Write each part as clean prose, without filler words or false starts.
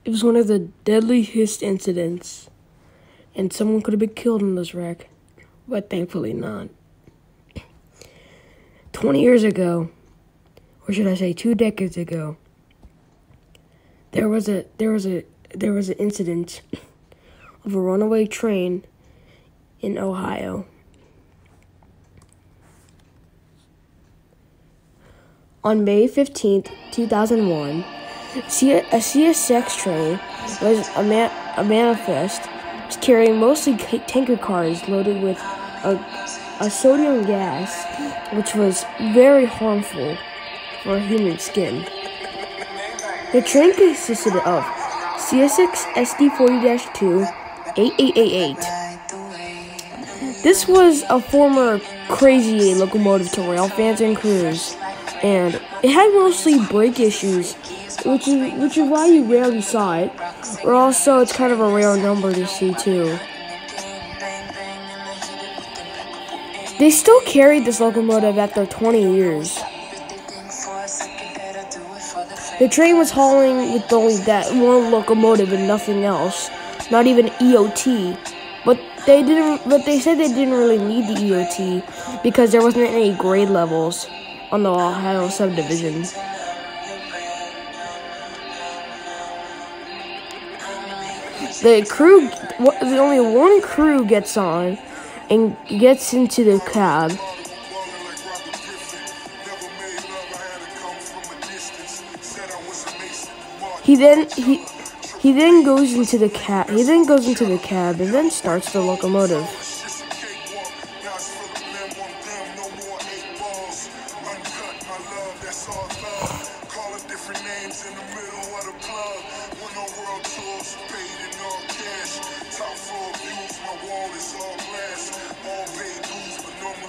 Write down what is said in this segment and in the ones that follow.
It was one of the deadliest incidents, and someone could have been killed in this wreck, but thankfully not. 20 years ago, or should I say 2 decades ago, there was an incident of a runaway train in Ohio. On May 15th, 2001, a CSX train was a manifest was carrying mostly tanker cars loaded with a sodium gas, which was very harmful for human skin. The train consisted of CSX SD40-2 8888. This was a former crazy locomotive to rail fans and crews, and it had mostly brake issues, which is why you rarely saw it, or also it's kind of a rare number to see too. They still carried this locomotive after 20 years. The train was hauling with only that one locomotive and nothing else, not even EOT. But they said they didn't really need the EOT because there wasn't any grade levels on the Ohio subdivision. Only one crew gets on and gets into the cab. He then goes into the cab. He then goes into the cab and then starts the locomotive.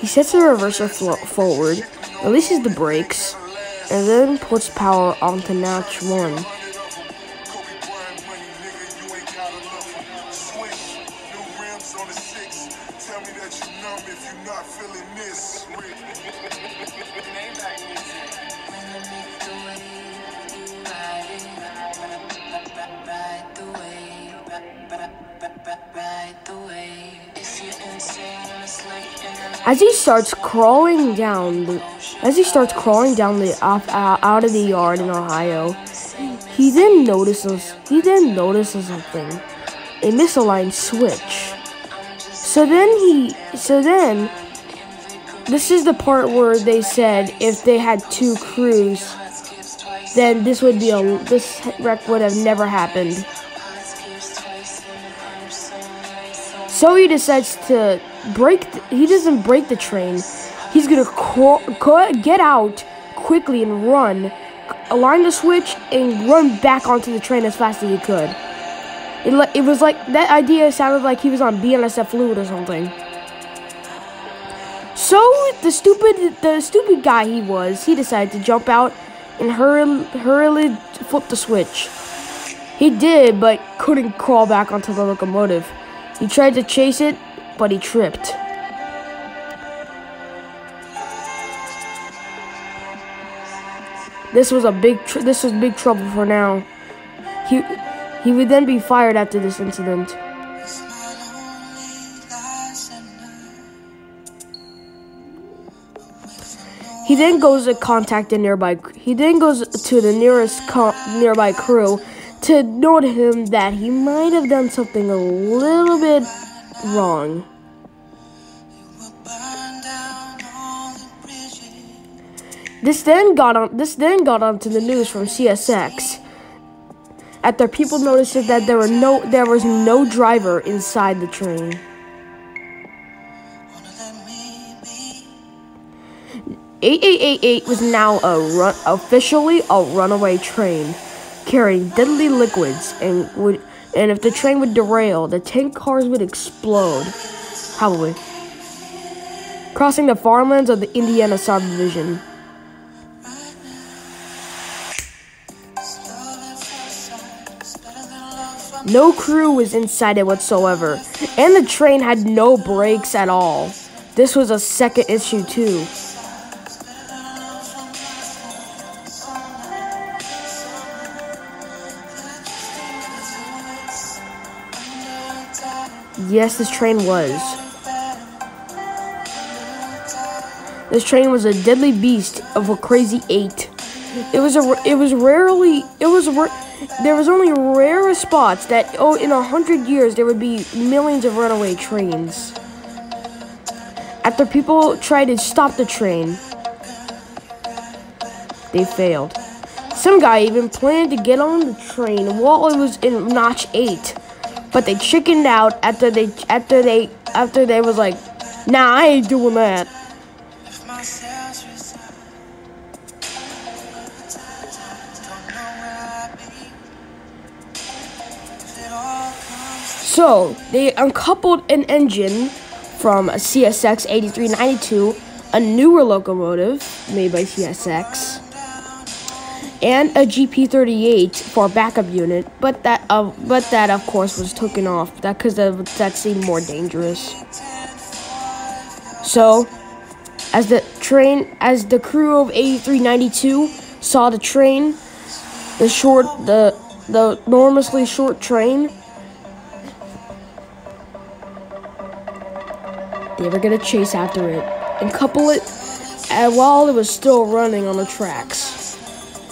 He sets the reverser forward, releases the brakes, and then puts power onto notch 1. As he starts crawling down the out of the yard in Ohio, he then notices something, a misaligned switch. So then this is the part where they said if they had 2 crews, then this wreck would have never happened. So he decides to he doesn't break the train. He's gonna get out quickly and run, align the switch, and run back onto the train as fast as he could. It was like, that idea sounded like he was on BNSF fluid or something. So the stupid guy he decided to jump out and hurriedly flip the switch. He did, but couldn't crawl back onto the locomotive. He tried to chase it, but he tripped. This was big trouble for now. He would then be fired after this incident. He then goes to contact the nearby. He then goes to the nearby crew to note him that he might have done something a little bit wrong. This then got onto the news from CSX after people noticed that there was no driver inside the train. $8888 was now officially a runaway train, carrying deadly liquids, and if the train would derail, the tank cars would explode, probably, crossing the farmlands of the Indiana subdivision. No crew was inside it whatsoever, and the train had no brakes at all. This was a second issue too. Yes, this train was. This train was a deadly beast of a crazy 8. There was only rare spots that, in 100 years, there would be millions of runaway trains. After people tried to stop the train, they failed. Some guy even planned to get on the train while it was in notch 8, but they chickened out after they was like, nah, I ain't doing that. So they uncoupled an engine from a CSX 8392, a newer locomotive made by CSX, and a GP38 for a backup unit, but that of course was taken off because that seemed more dangerous. So, as the crew of 8392 saw the train, the enormously short train, they were gonna chase after it and couple it while it was still running on the tracks.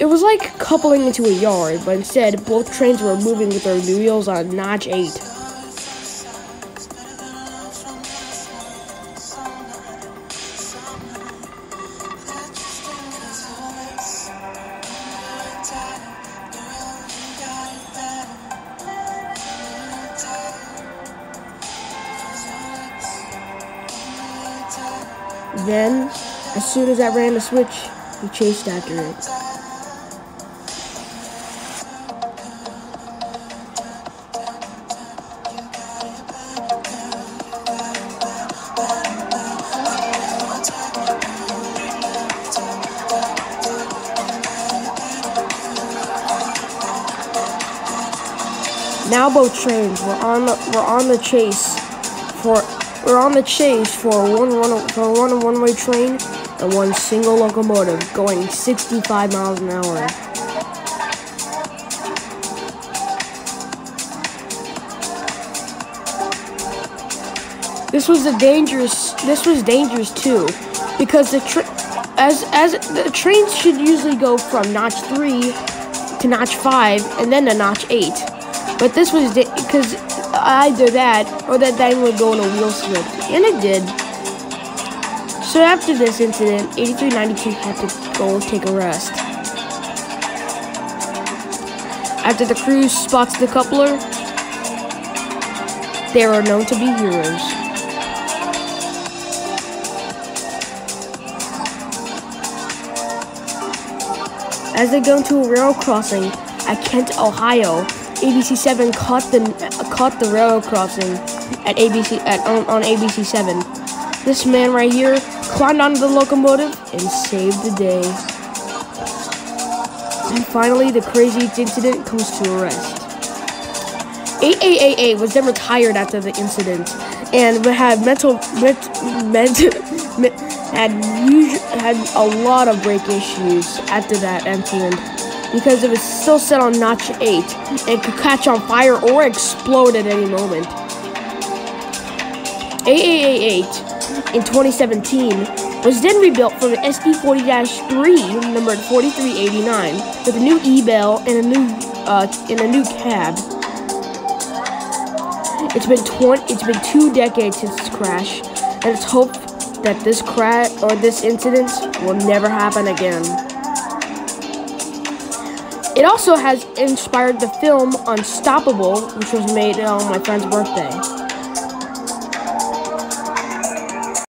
It was like coupling into a yard, but instead both trains were moving with their wheels on notch 8. Then, as soon as I ran the switch, he chased after it. Now both trains were on the chase for one one-way train and one single locomotive going 65 miles an hour. This was dangerous too, because the trains should usually go from notch 3 to notch 5 and then to notch 8. But this was because either that or that thing would go in a wheel slip, and it did. So after this incident, 8392 had to go take a rest. After the crew spots the coupler, they are known to be heroes. As they go to a railroad crossing at Kent, Ohio, ABC7 caught the railroad crossing at on ABC7. This man right here climbed onto the locomotive and saved the day. And finally, the crazy incident comes to a rest. 8888 was then retired after the incident and had had a lot of brake issues after that incident, because it was still set on notch 8 and could catch on fire or explode at any moment. 8888 in 2017 was then rebuilt from the SD40-3 numbered 4389 with a new e-bell and a new cab. It's been 2 decades since its crash, and it's hoped that this incident will never happen again. It also has inspired the film Unstoppable, which was made on my friend's birthday.